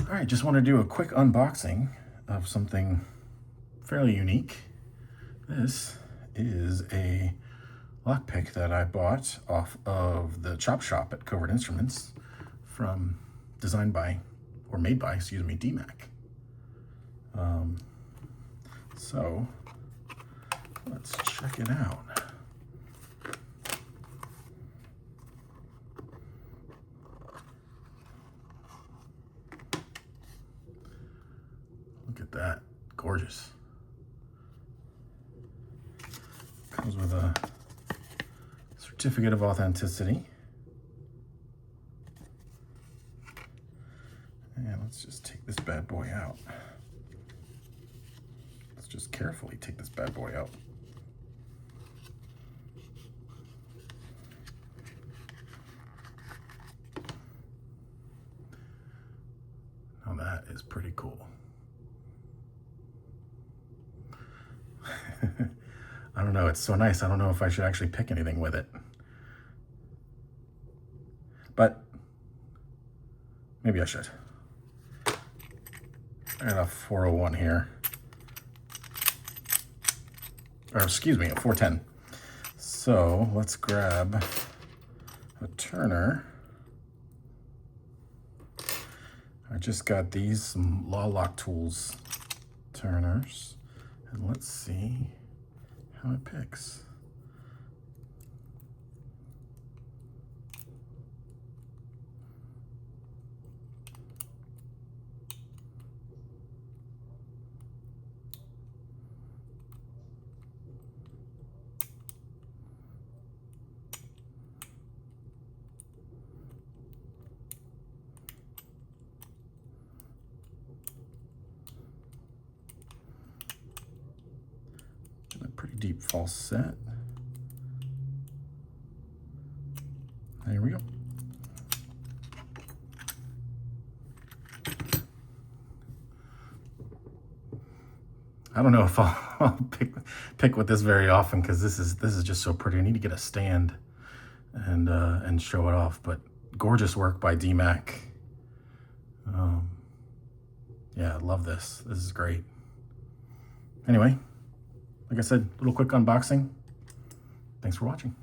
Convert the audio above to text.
All right, just want to do a quick unboxing of something fairly unique. This is a lockpick that I bought off of the chop shop at Covert Instruments designed by, or made by, excuse me, DMAC. So let's check it out. Look at that, gorgeous. Comes with a certificate of authenticity. And let's just take this bad boy out. Let's just carefully take this bad boy out. Now that is pretty cool. I don't know, it's so nice. I don't know if I should actually pick anything with it. But maybe I should. I got a 401 here. Or excuse me, a 410. So let's grab a turner. I just got these, some Law Lock Tools turners. And let's see how it picks. A pretty deep false set. There we go. I don't know if I'll pick with this very often because this is just so pretty. I need to get a stand and show it off. But gorgeous work by DMAC. Yeah, I love this. This is great. Anyway. Like I said, little quick unboxing. Thanks for watching.